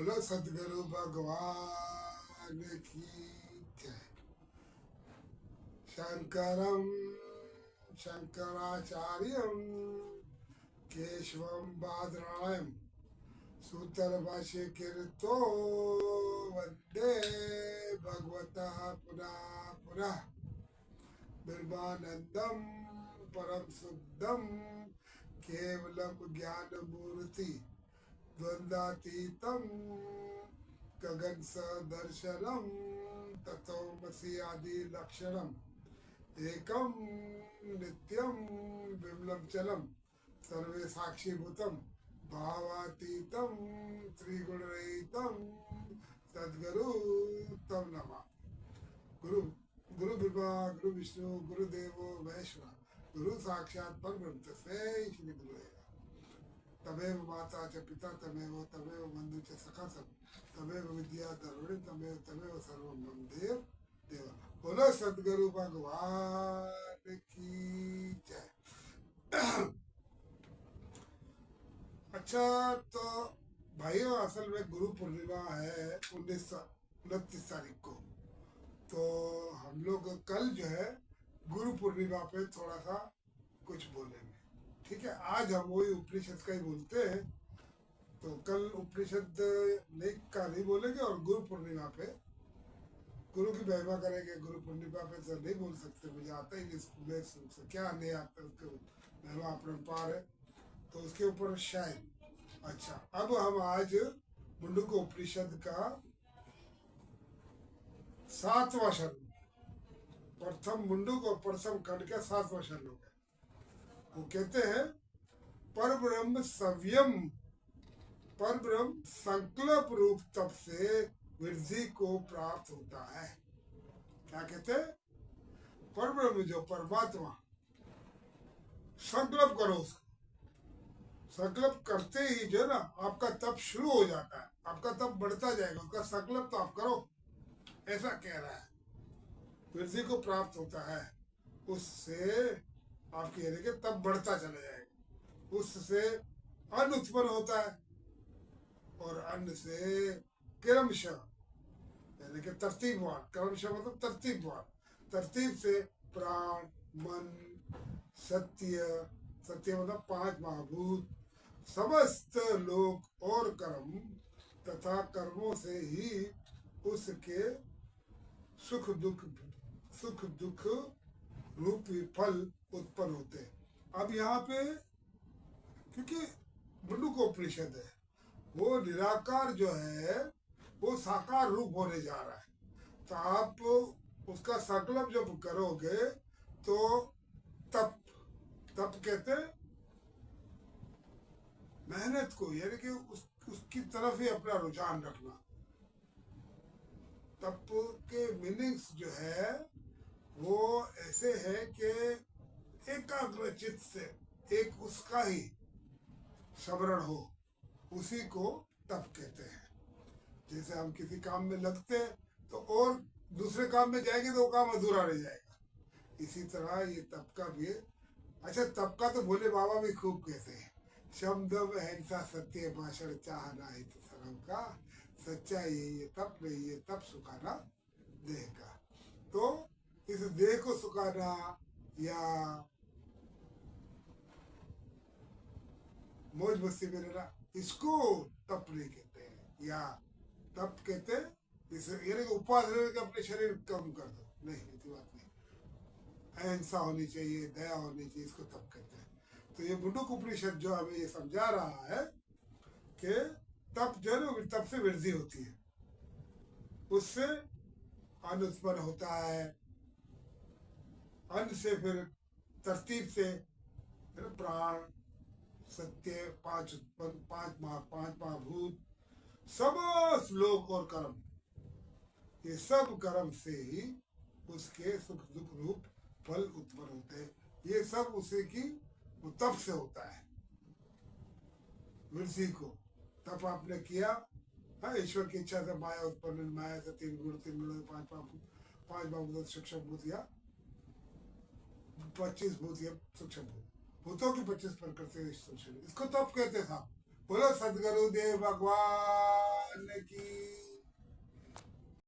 बोलो सदगुरु भगवान की जय। शंकरं शंकराचार्यं केशवं बादरायणं सूत्रभाष्यकृतो वन्दे भगवतः पुनः पुनः ब्रह्मानंदं परम शुद्धं केवलं ज्ञानमूर्ति द्वंद्वातीतं गगन सदर्शनम तत्वमसि आदि लक्षणम एकम नित्यम विमलम चलम सर्वे साक्षीभूतम भावातीतम त्रिगुणरहितम सद्गुरु तम नमः। गुरु गुरु ब्रह्मा गुरु विष्णु गुरुदेवो महेश्वर गुरु साक्षात परब्रह्म तस्मै श्री गुरुवे तमेव माता च पिता तमेव तमेव बंधु च सखा सब तमेव विद्या धर्मणि तमेव तमेव सर्वं मम देव देव। बोलो सदगुरु भगवान की जय। अच्छा, तो भाइयों, असल में गुरु पूर्णिमा है 29 तारीख को। तो हम लोग कल जो है गुरु पूर्णिमा पे थोड़ा सा कुछ बोलेंगे, ठीक है। आज हम वही उपनिषद का ही बोलते हैं। तो कल उपनिषद नहीं बोलेंगे और गुरु पूर्णिमा पे गुरु की महिमा करेंगे। गुरु पूर्णिमा पे तो नहीं बोल सकते, मुझे आता ही नहीं, क्या नहीं आता, उसके महिमा अपरंपार है, तो उसके ऊपर शायद। अच्छा, अब हम आज मुंडक उपनिषद का 7वां श्लोक, प्रथम मुंडक और प्रथम खंड का 7वां श्लोक है। वो कहते हैं पर ब्रह्म सव्यम, पर ब्रह्म संकल्प रूप तप से वृद्धि को प्राप्त होता है। क्या कहते हैं? पर ब्रह्म जो परमात्मा, संकल्प करो उसको, संकल्प करते ही जो ना आपका तप शुरू हो जाता है, आपका तप बढ़ता जाएगा, उसका संकल्प तो आप करो, ऐसा कह रहा है। वृद्धि को प्राप्त होता है, उससे आपकी यानी कि तप बढ़ता चला जाएगा। उससे अन्न उत्पन्न होता है और अन्न से क्रमशः यानी कि तरतीबवार, क्रमशः मतलब तरतीबवार, तरतीब से प्राण, मन, सत्य, सत्य मतलब 5 महाभूत, समस्त लोक और कर्म तथा कर्मों से ही उसके सुख दुख रूपी फल उत्पन्न होते हैं। अब यहाँ पे क्योंकि मुंडक उपनिषद है, वो निराकार जो है वो साकार रूप होने जा रहा है। तो आप उसका संकल्प जब करोगे तो तप, तप कहते मेहनत को, यानी कि उसकी तरफ ही अपना रुझान रखना। तप के मीनिंग्स जो है वो ऐसे है कि एकाग्रचित से एक उसका ही स्मरण हो, उसी को तप कहते हैं। जैसे हम किसी काम में लगते हैं तो और दूसरे काम में जाएंगे तो वो काम अधूरा रह जाएगा, इसी तरह ये तप का भी है। अच्छा, तप का तो भोले बाबा भी खूब कहते हैं, शब्द अहिंसा सत्य भाषण चाहना है तो सर्व का, सच्चा ये तप नहीं, ये तप सुखाना देह का। तो इस देह को सुखाना या मौज मस्ती में रहना, इसको तप नहीं कहते हैं, या तप कहते हैं इस यानी कि उपवास रहने के अपने शरीर कम कर दो, नहीं, ऐसी बात नहीं। अहिंसा होनी चाहिए, दया होनी चाहिए, इसको तप कहते हैं। तो ये मुंडक उपनिषद जो हमें ये समझा रहा है कि तप जो है ना, तप से वृद्धि होती है, उससे अन्न उत्पन्न होता है, अन्न से फिर तरतीब से प्राण, सत्य, 5 उत्पन्न, 5 महाभूत, समस्त लोक और कर्म, ये सब कर्म से ही उसके सुख दुख रूप फल उत्पन्न होते हैं। ये सब उसे की तप से होता है। वृद्धि को तप आपने किया, हाँ, ईश्वर की इच्छा से माया उत्पन्न, माया से 3 गुण, 3 गुण 5 महाभूत सूक्ष्म भूत या 25 भूत या सूक्ष्म भूत, भूतों की 25 प्रकृति, इसको तप कहते था। बोलो सदगुरु देव भगवान भगवान की